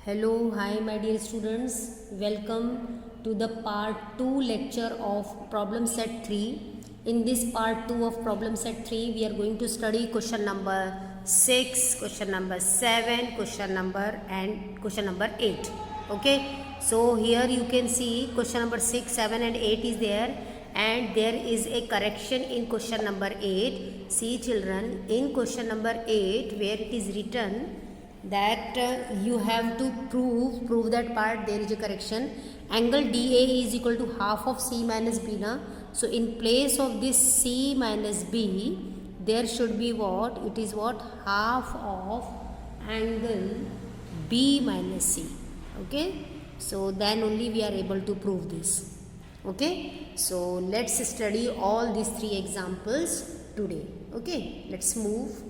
Hello, hi my dear students. Welcome to the part 2 lecture of problem set 3. In this part 2 of problem set 3, we are going to study question number 6, question number 7, question number 8. Okay, so here you can see question number 6, 7 and 8 is there, and there is a correction in question number 8. See children, in question number 8 where it is written that you have to prove that part, there is a correction. Angle DA is equal to half of C minus B na. So in place of this C minus B, there should be what? It is what? Half of angle B minus C. Okay. So then only we are able to prove this. Okay. So let's study all these three examples today. Okay. Let's move.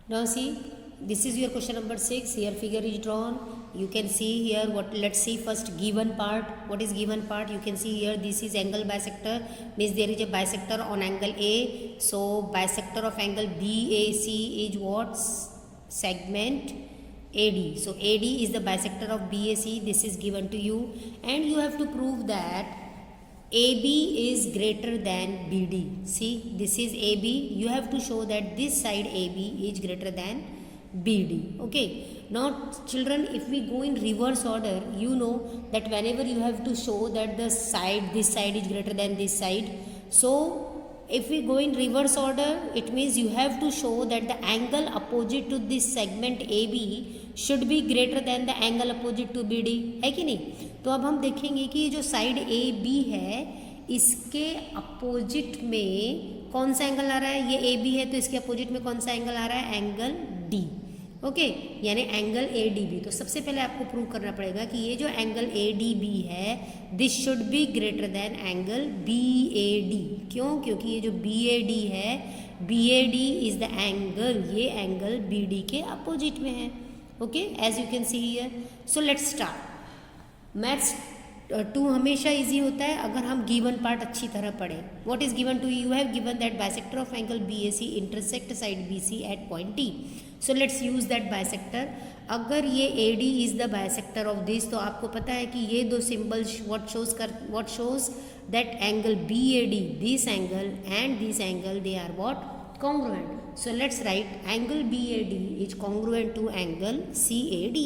Now see, this is your question number 6. Here figure is drawn. You can see here what. Let's see first given part. What is given part? You can see here this is angle bisector, means there is a bisector on angle A. So bisector of angle BAC is what? Segment AD. So AD is the bisector of BAC. This is given to you, and you have to prove that AB is greater than BD. See, this is AB. You have to show that this side AB is greater than BD. Okay. Now children, if we go in reverse order, you know that whenever you have to show that this side is greater than this side. So if we go in reverse order, it means you have to show that the angle opposite to this segment AB should be greater than the angle opposite to BD. है कि नहीं? तो अब हम देखेंगे कि ये जो साइड AB है, इसके अपोजिट में कौन सा एंगल आ रहा है? ये AB है तो इसके अपोजिट में कौन सा एंगल आ रहा है? Angle D. ओके, यानी एंगल ADB. तो सबसे पहले आपको प्रूव करना पड़ेगा कि ये जो एंगल ADB है, this should be greater than angle BAD. क्यों? क्योंकि ये जो BAD है, BAD इज द एंगल, ये एंगल BD के अपोजिट में है. Okay, as you can see here. So let's start. Maths 2 हमेशा इजी होता है अगर हम गिवन पार्ट अच्छी तरह पढ़ें. What is given to you? Have given that bisector of angle BAC intersect side BC at point T. So let's use that bisector. अगर ये AD is the bisector of this, तो आपको पता है कि ये दो symbols what shows that angle BAD, this angle and this angle, they are what? congruent. So let's write angle BAD is congruent to angle CAD.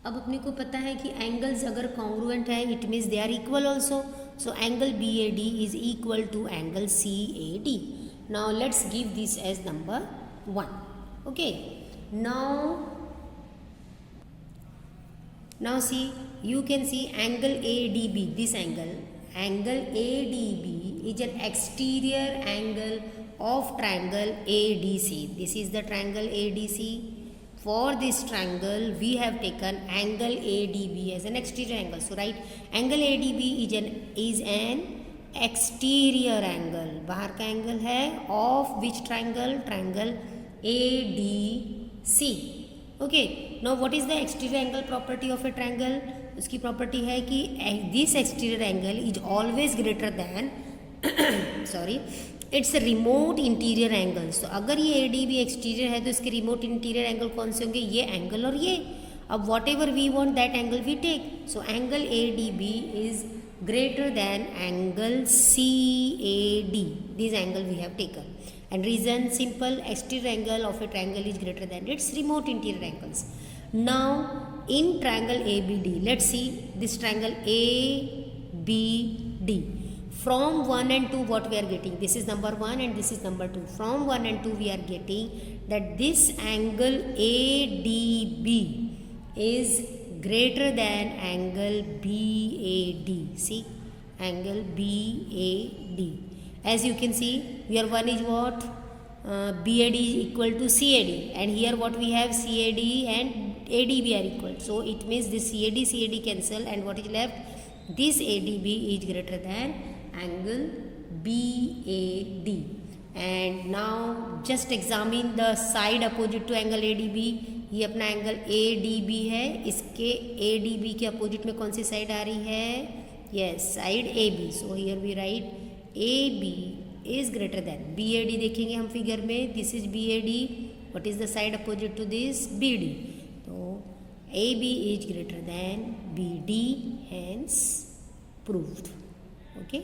अब अपने को पता है कि एंगल्स अगर कॉन्ग्रुएंट है, it means they are equal also. So angle BAD is equal to angle CAD. Now let's give this as number 1. Okay, now see, you can see angle ADB, this angle ADB is an exterior angle of triangle ADC. This is the triangle ADC. For this triangle, we have taken angle ADB as an exterior angle. So, right, angle ADB is an exterior angle. बाहर का angle है of which triangle? Triangle ADC. Okay. Now, what is the exterior angle property of a triangle? उसकी property है कि this exterior angle is always greater than sorry, it's remote interior angles. तो अगर ये ADB exterior है तो इसके remote interior angle कौन से होंगे? ये एंगल और ये. अब whatever we want that angle we take. So angle ADB is greater than angle CAD. This angle we have taken. And reason simple, exterior angle of a triangle is greater than its remote interior angles. Now in triangle ABD, let's see this triangle ABD. From 1 and 2 what we are getting? This is number 1 and this is number 2. From 1 and 2 we are getting that this angle ADB is greater than angle BAD. See, angle BAD. As you can see, here 1 is what? BAD is equal to CAD, and here what we have? CAD and ADB are equal. So it means this CAD cancel, and what is left? This ADB is greater than angle BAD. And now just examine the side opposite to angle ADB. ये अपना angle ADB है, इसके ADB के opposite में कौन सी side आ रही है? Yes, side AB. So here we write AB is greater than BAD. देखेंगे हम फिगर में, this is BAD. What is the side opposite to this? BD. तो AB is greater than BD, hence proved. Okay,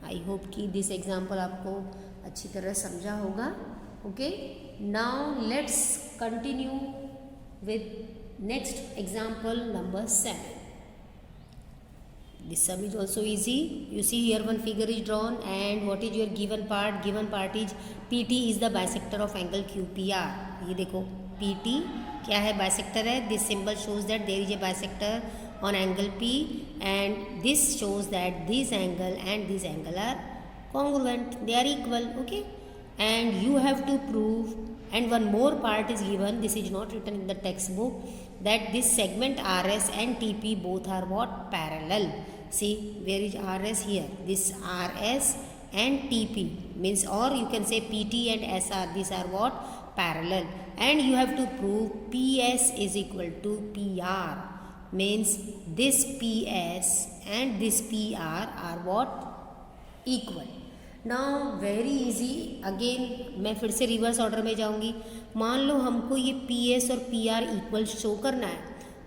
I hope कि this example आपको अच्छी तरह समझा होगा. Okay, now let's continue with next example number 7. This sum is also easy. You see here one figure is drawn, and what is your given part? Given part is PT is the bisector of angle QPR. ये देखो PT क्या है, bisector है. This symbol shows that there is a bisector on angle P, and this shows that this angle and this angle are congruent. They are equal. Okay, and you have to prove. And one more part is given. This is not written in the textbook. That this segment RS and TP both are what? Parallel. See, where is RS here? This RS and TP means, or you can say PT and SR. These are what? Parallel. And you have to prove PS is equal to PR. Means this PS and this PR are what? Equal. Now very easy. Again मैं फिर से reverse order में जाऊंगी. मान लो हमको ये P S और P R equal show करना है.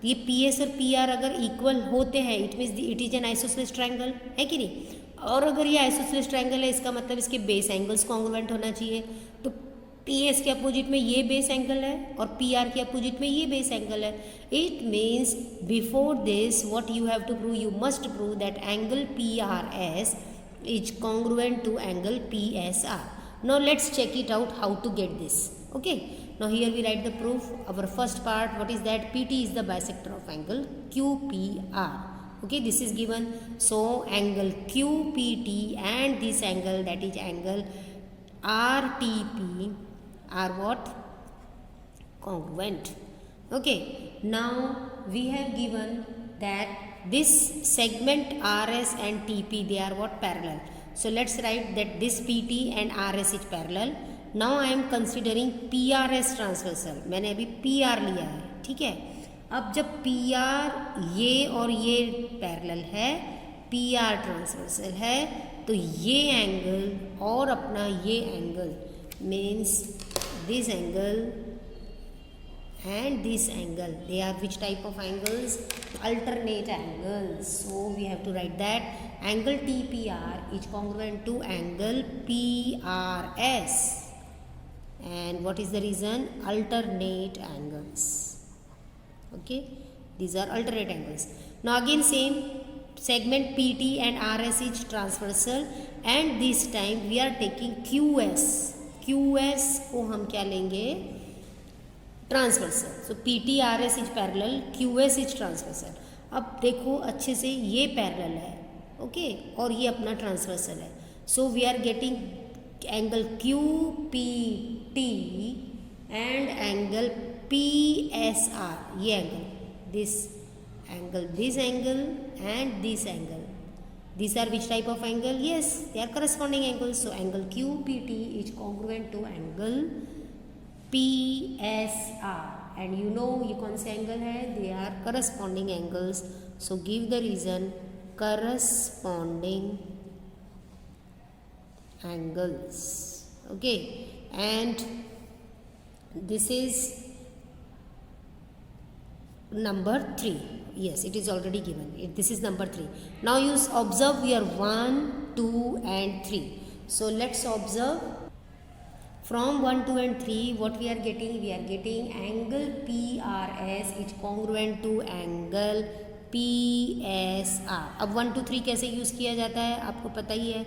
ये पी एस और पी आर अगर इक्वल होते हैं, it means it is an isosceles triangle, है कि नहीं. और अगर ये आइसोसेलेस ट्रायंगल है, इसका मतलब इसके बेस एंगल्स कॉन्ग्रुएंट होना चाहिए. तो पी एस के अपोजिट में ये बेस एंगल है और पी आर के अपोजिट में ये बेस एंगल है. It means before this what you have to prove, you must prove that angle P R S is congruent to angle PSR. Now let's check it out how to get this. Okay, now here we write the proof. Our first part, what is that? PT is the bisector of angle QPR. Okay, this is given. So angle QPT and this angle, that is angle RTP, are what? Congruent. Okay, now we have given that this segment RS and TP, they are what? Parallel. So let's write that this PT and RS is parallel. Now I am considering PRS transversal. मैंने अभी PR लिया है, ठीक है. अब जब PR ये और ये पैरेलल है, PR ट्रांसवर्सल है, तो ये एंगल और अपना ये angle means this angle and this angle, they are which type of angles? Alternate angles. So we have to write that angle TPR is congruent to angle PRS. And what is the reason? Alternate angles. Okay, these are alternate angles. Now again same, segment PT and RS is transversal, and this time we are taking QS. QS को हम क्या लेंगे? Transversal. So P T R S is parallel, Q S is transversal. अब देखो अच्छे से, ये parallel है, ओके, और ये अपना ट्रांसवर्सल है. So we are getting angle Q P T and angle P S R. ये angle, this angle and this angle, these are which type of angle? Yes, they are corresponding angles. So angle QPT is congruent to angle PSR, and you know ये कौन से angle है? They are corresponding angles. So give the reason, corresponding angles. Okay, and this is number 3. Yes, it is already given. This is number 3. Now you observe here 1, 2 and 3. So let's observe from 1, 2 and 3 what we are getting. We are getting angle PRS is congruent to angle PSR. अब 1, 2, 3 कैसे use किया जाता है आपको पता ही है.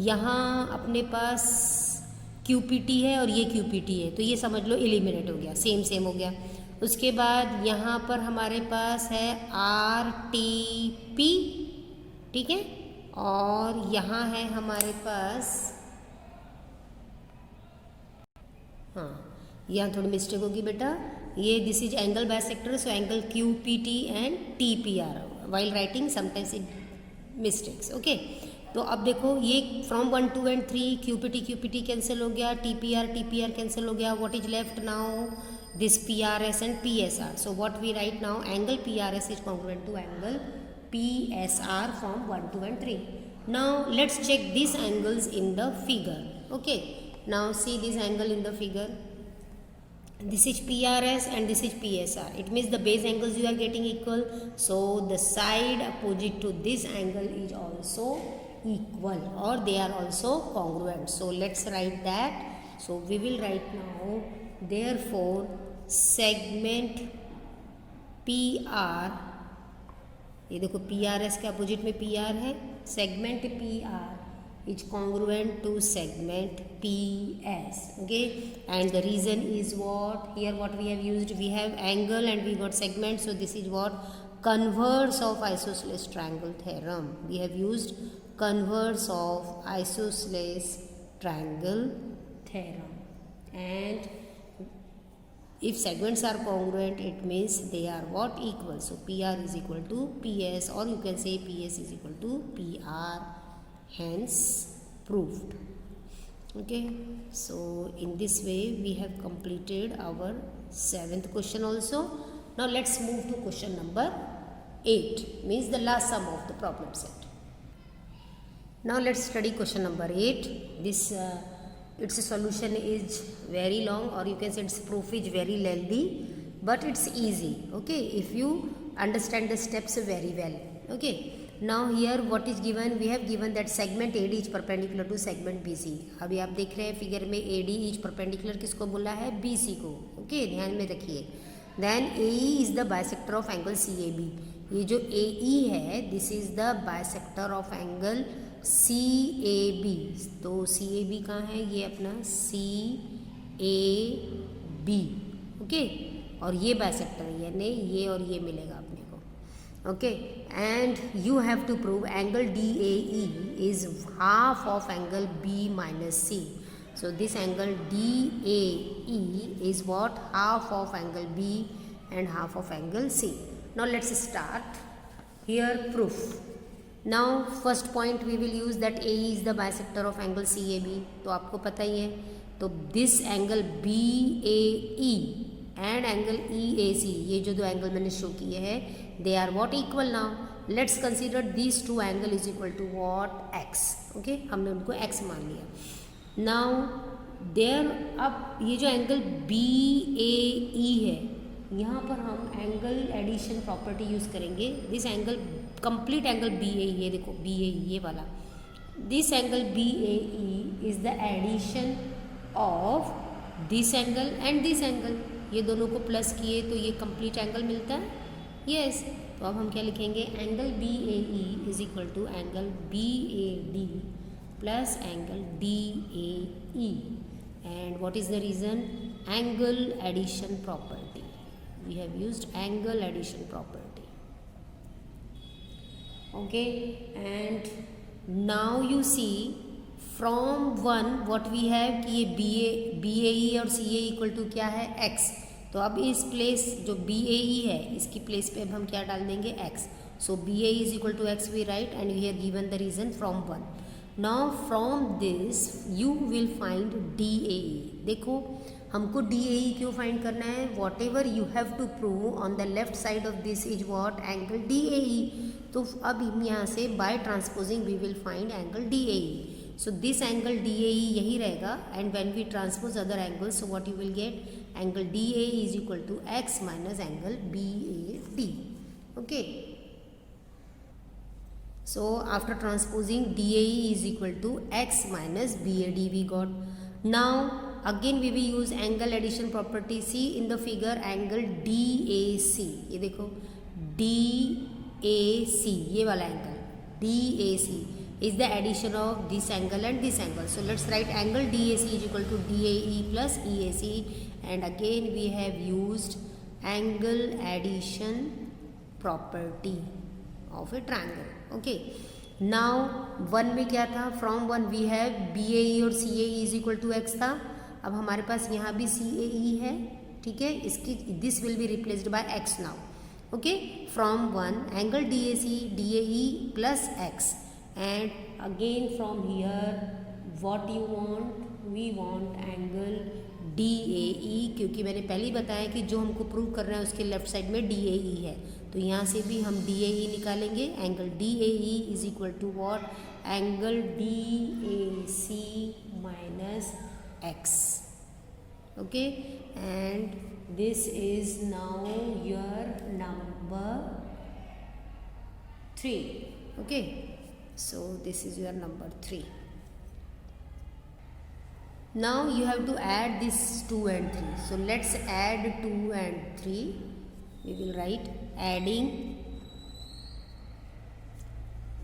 यहाँ अपने पास QPT है और ये QPT है, तो ये समझ लो एलिमिनेट हो गया, सेम हो गया. उसके बाद यहाँ पर हमारे पास है RTP, ठीक है, और यहाँ है हमारे पास, हाँ यहाँ थोड़ी मिस्टेक होगी बेटा, ये this is angle bisector. So angle QPT and TPR. While writing sometimes it mistakes. Okay, तो अब देखो ये फ्रॉम 1, 2 एंड 3 QPT कैंसिल हो गया, TPR कैंसिल हो गया. What is left now? This PRS and PSR. So what we write now? Angle PRS is congruent to angle PSR from 1, 2 and 3. Now let's check these angles in the figure. Okay, now see this angle in the figure. This is PRS and this is PSR. It means the base angles you are getting equal. So the side opposite to this angle is also equal, or they are also congruent. So let's write that. So we will write now, therefore segment PR, ये देखो PRS के opposite में PR है, segment PR is congruent to segment PS. Okay, and the reason is what? Here what we have used, we have angle and we got segment, so this is what? Converse of isosceles triangle theorem. We have used converse of isosceles triangle theorem. And if segments are congruent, it means they are what? Equal. So PR is equal to PS, or you can say PS is equal to PR. Hence proved. Okay, so in this way we have completed our 7th question also. Now let's move to question number 8, means the last sum of the problem set. Now let's study question number 8. This its solution is very long, or you can say its proof is very lengthy, but it's easy. Okay, if you understand the steps very well. Okay, now here what is given, we have given that segment AD is perpendicular to segment BC. अभी आप देख रहे हैं figure में AD is perpendicular किसको बोला है? BC को. Okay, ध्यान में रखिए. Then AE is the bisector of angle CAB. ये जो AE है, this is the bisector of angle CAB. तो CAB कहाँ है? ये अपना CAB. Okay, और ये bisector है, यानी ये और ये मिलेगा अपने को. Okay, and you have to prove angle DAE is half of angle B minus C. So this angle DAE is what? Half of angle B and half of angle C. Now let's start. Here proof. Now first point we will use that AE is the bisector of angle CAB. तो आपको पता ही है. तो this angle BAE and angle EAC, ये जो दो angle मैंने show किए हैं, they are what? Equal. Now let's consider these two angle is equal to what? X. Okay, हमने उनको X मान लिया. Now there, अब ये जो एंगल BAE है, यहाँ पर हम एंगल एडिशन प्रॉपर्टी यूज़ करेंगे. This angle complete angle BAE, ये देखो BAE ये वाला, this angle BAE is the addition of this angle and this angle. ये दोनों को प्लस किए तो ये कंप्लीट एंगल मिलता है. यस, तो अब हम क्या लिखेंगे? Angle BAE is equal to angle BAD plus angle DAE. And what is the reason? Angle addition property. We have used angle addition property. Okay, and now you see from 1 what we have कि ये BAE और CA equal to क्या है? X. तो अब इस place जो BAE है, इसकी प्लेस पे अब हम क्या डाल देंगे? X. So BAE is equal to X we write, and we have given the reason from 1. Now from this you will find DAE. देखो हमको DAE क्यों फाइंड करना है? Whatever you have to prove on the left side of this is what? Angle DAE. तो अब हम यहाँ से by transposing we will find angle DAE. So this angle DAE यही रहेगा, and when we transpose other angles, so what you will get? Angle DAE is equal to X minus angle BAD. Okay. So after transposing, DAE is equal to X minus BAD we got. Now again we will use angle addition property. See in the figure angle DAC. ये देखो DAC ये वाला angle DAC is the addition of this angle and this angle. So let's write angle DAC is equal to DAE plus EAC, and again we have used angle addition property of a triangle. Okay, now 1 में क्या था? From 1 we have BAE और CAE is equal to X था. अब हमारे पास यहाँ भी CAE है. ठीक है, इसकी this will be replaced by X now. Okay, from 1 angle DAC DAE plus X. And again from here what you want? We want angle DAE, क्योंकि मैंने पहले ही बताया कि जो हमको प्रूव कर रहे हैं उसके लेफ्ट साइड में DAE है, तो यहाँ से भी हम DAE निकालेंगे. Angle DAE is equal to what? Angle DAC minus X. Okay, and this is now your number 3. Okay, so this is your number 3. Now you have to add this 2 and 3. So let's add 2 and 3. We will write adding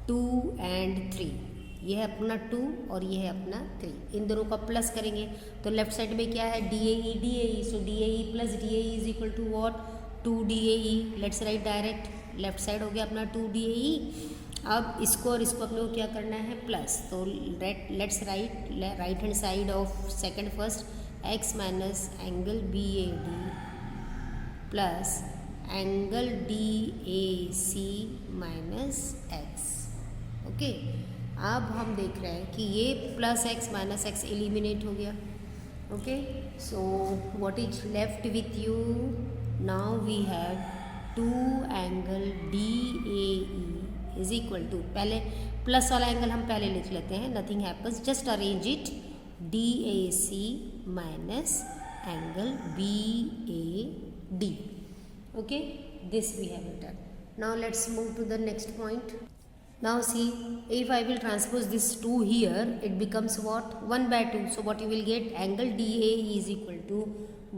2 and 3. ये है अपना 2 और ये है अपना 3. इन दोनों का plus करेंगे तो लेफ्ट साइड में क्या है DAE DAE. So DAE plus DAE is equal to what 2 DAE. Let's write direct. Left side हो गया अपना 2 DAE. अब इसको और इसको अपने को क्या करना है प्लस. तो let's write hand side of second first x minus angle BAD plus angle DAC minus x. Okay, अब हम देख रहे हैं कि ये plus x minus x eliminate हो गया. Okay, so what is left with you now we have 2 angle DAE is equal to, पहले प्लस वाला एंगल हम पहले लिख लेते हैं, nothing happens, just arrange it, DAC minus angle BAD. Okay, this we have written. Now let's move to the next point. Now see, if I will transpose this 2 here, it becomes what 1 by 2. So what you will get, angle DAE is equal to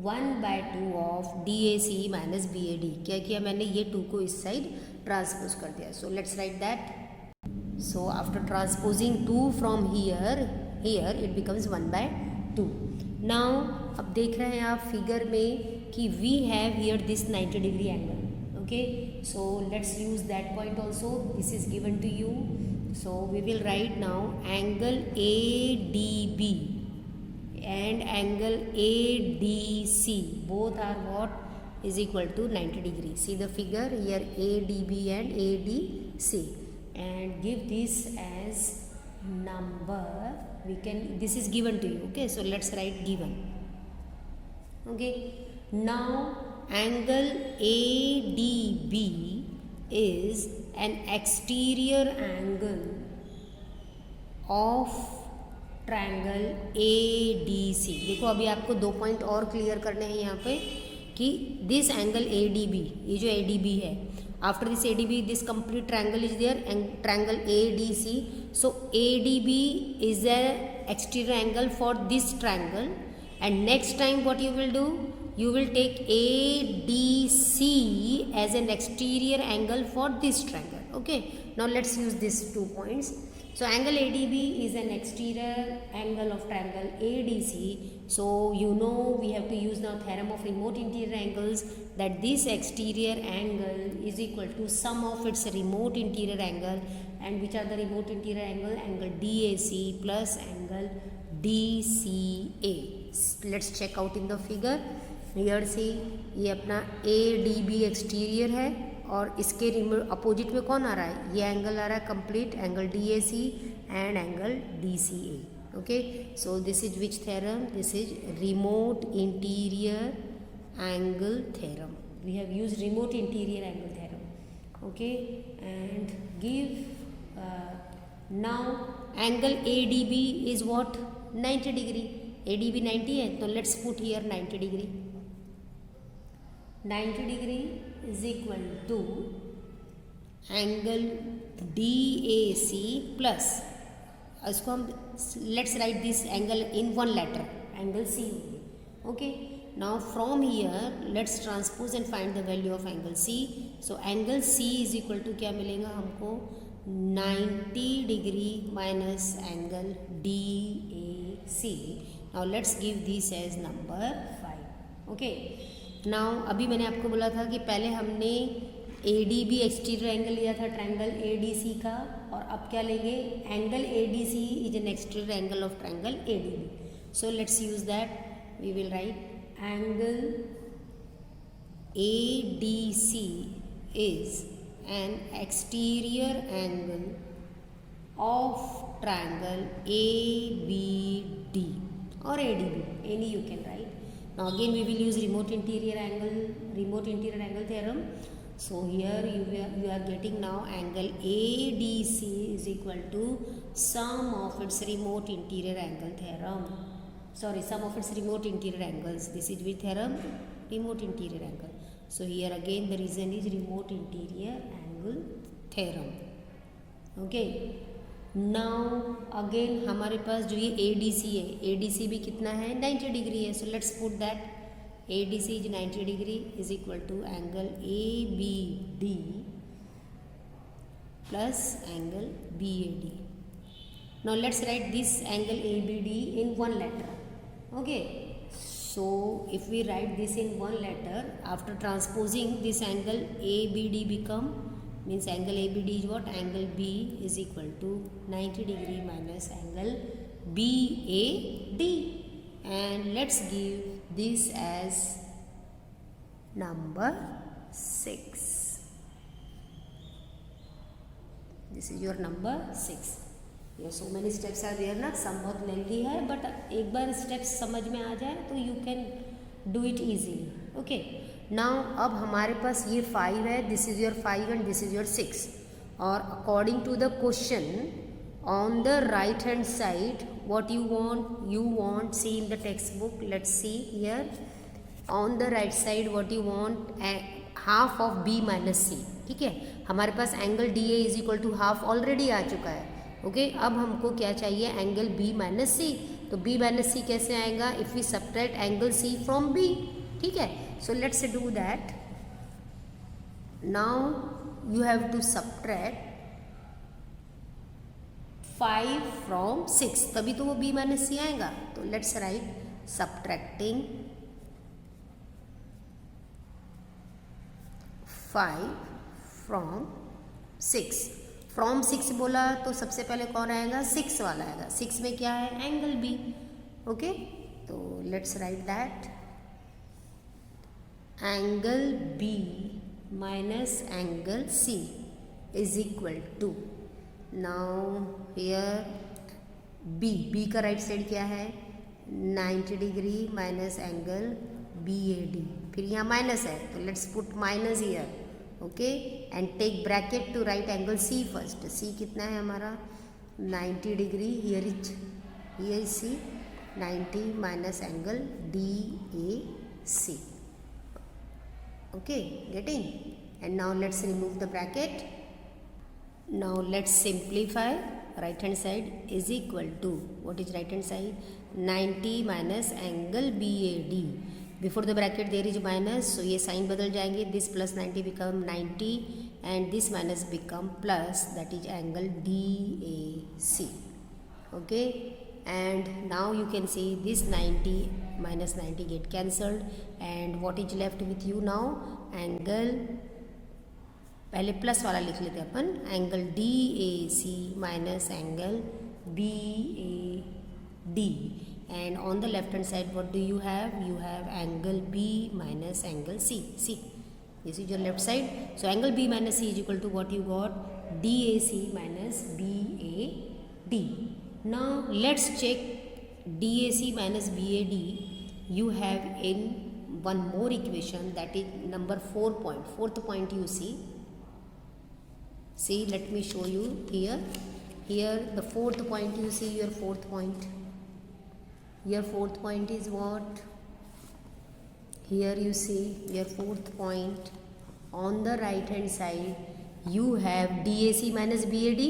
1 by 2 of DAC minus BAD. क्या किया मैंने, ये 2 को इस side transpose कर दिया. So let's write that. So after transposing 2 from here it becomes 1 by 2. Now अब देख रहे हैं आप फिगर में कि we have here this 90 degree angle. Okay, so let's use that point also. This is given to you, so we will write now angle ADB and angle ADC both are what is equal to 90 degree. See the figure here, ADB and ADC, and give this as number. We can, this is given to you. Okay, so let's write given. Okay, now angle ADB is an exterior angle of triangle ADC. देखो अभी आपको 2 point और clear करने हैं यहाँ पे कि this angle ADB, ये जो ADB है, after this ADB this complete triangle is there, triangle ADC. So ADB is a exterior angle for this triangle, and next time what you will do, you will take ADC as an exterior angle for this triangle. Okay, now let's use these 2 points. So angle ADB is an exterior angle of triangle ADC. So you know we have to use now theorem of remote interior angles, that this exterior angle is equal to sum of its remote interior angle. And which are the remote interior angle? Angle DAC plus angle DCA. Let's check out in the figure. Here see, ये अपना ADB exterior है और इसके opposite में कौन आ रहा है, ये एंगल आ रहा है complete angle DAC and angle DCA. Okay, so this is which theorem, this is remote interior angle theorem. We have used remote interior angle theorem. Okay, and give now angle ADB is what 90 degree. ADB 90 है तो let's put here 90 degree. 90 degree is equal to angle DAC plus, इसको हम let's write this angle in one letter, angle C. Okay, now from here let's transpose and find the value of angle C. So angle C is equal to क्या मिलेगा हमको, 90 degree minus angle DAC. Now let's give this as number 5. Okay, now अभी मैंने आपको बोला था कि पहले हमने ADB एक्सटीरियर एंगल लिया था ट्रायंगल ADC का, और अब क्या लेंगे, angle ADC is an exterior angle of triangle ADB. So let's use that. We will write angle ADC is an exterior angle of triangle ABD or ADB, any you can write. Now again we will use remote interior angle theorem. So here you are getting now angle ADC is equal to sum of its remote interior angle theorem. sorry, sum of its remote interior angles. This is which theorem? Remote interior angle. So here again the reason is remote interior angle theorem. Okay. Now again हमारे पास जो ये ADC है, ADC भी कितना है 90 degree है. So let's put that ADC is 90 degree is equal to angle ABD plus angle BAD. Now let's write this angle ABD in one letter. Okay. So if we write this in one letter, after transposing this angle ABD become, means angle ABD is what? Angle B is equal to 90 degree minus angle BAD. And let's give this as number 6. This is your number 6. Here so many steps are there ना, सम बहुत lengthy है, but एक बार steps समझ में आ जाए तो you can do it easily. Okay. Now अब हमारे पास ये 5 है, this is your 5 and this is your 6. और according to the question on the right hand side what you want see in the textbook. Let's see here on the right side what you want, half of B minus C. ठीक है, हमारे पास angle DA is equal to half already आ चुका है. Okay. अब हमको क्या चाहिए? Angle B minus C. तो B माइनस C कैसे आएगा? If we subtract angle C from B. ठीक है. So let's do that. Now you have to subtract 5 from 6, तभी तो वो B माइनस C आएगा. तो let's write subtracting 5 from 6. From 6 बोला तो सबसे पहले कौन आएगा? 6 वाला आएगा. 6 में क्या है? Angle B. ओके. तो let's write that angle B minus angle C is equal to, now here B का राइट साइड क्या है? 90 डिग्री माइनस एंगल BAD. फिर यहाँ माइनस है तो let's put minus here. Okay. And take bracket to write angle C first. C कितना है हमारा? 90 degree. Here is C 90 minus angle DAC. Okay. Getting? And now let's remove the bracket. Now let's simplify. Right hand side is equal to, what is right hand side? 90 minus angle BAD. Before the bracket there is minus, so ये sign बदल जाएंगे. This plus 90 become 90 and this minus become plus, that is angle DAC. Okay. And now you can see this 90 minus 90 get cancelled and what is left with you now? Angle, पहले plus वाला लिख लेते हैं अपन, angle DAC minus angle BAD. And on the left hand side what do you have? You have angle B minus angle C. This is your left side. So angle B minus C is equal to what you got? DAC minus BAD. Now let's check DAC minus BAD. You have in one more equation, that is number 4 point, fourth point you see. See, let me show you here. Here the fourth point you see, your fourth point. Your fourth point is what? Here you see your fourth point. On the right hand side you have DAC minus BAD.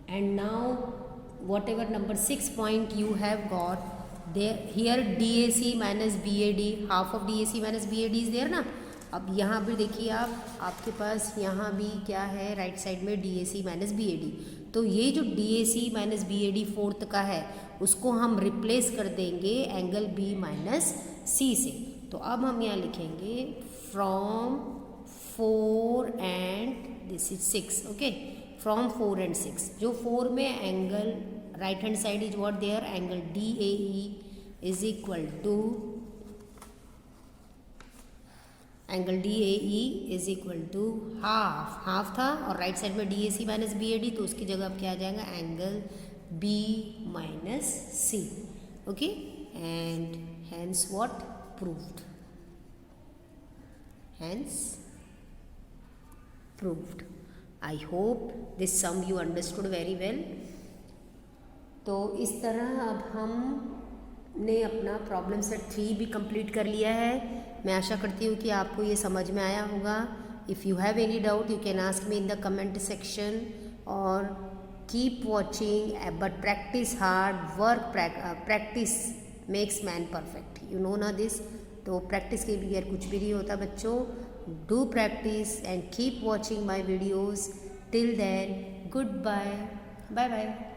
And now whatever number 6 point you have got there, here DAC minus BAD, half of DAC minus BAD is there ना. अब यहाँ भी देखिए आप, आपके पास यहाँ भी क्या है? राइट साइड में DAC माइनस BAD. तो ये जो DAC माइनस BAD फोर्थ का है उसको हम रिप्लेस कर देंगे एंगल B माइनस C से. तो अब हम यहाँ लिखेंगे from 4 and this is 6. Okay. From 4 and 6. जो 4 में angle right hand side is what there? Angle DAE is equal to, angle DAE is equal to half था और राइट साइड में DAC माइनस BAD, तो उसकी जगह अब क्या आ जाएगा? Angle B minus C. Okay. And hence what? Proved. Hence proved. I hope this sum you understood very well. तो इस तरह अब हम ने अपना प्रॉब्लम सेट 3 भी कंप्लीट कर लिया है। मैं आशा करती हूँ कि आपको ये समझ में आया होगा। If you have any doubt you can ask me in the comment section और keep watching but practice hard work practice makes man perfect, you know ना दिस। तो प्रैक्टिस के बगैर कुछ भी नहीं होता बच्चों। Do practice and keep watching my videos. Till then good bye, bye bye.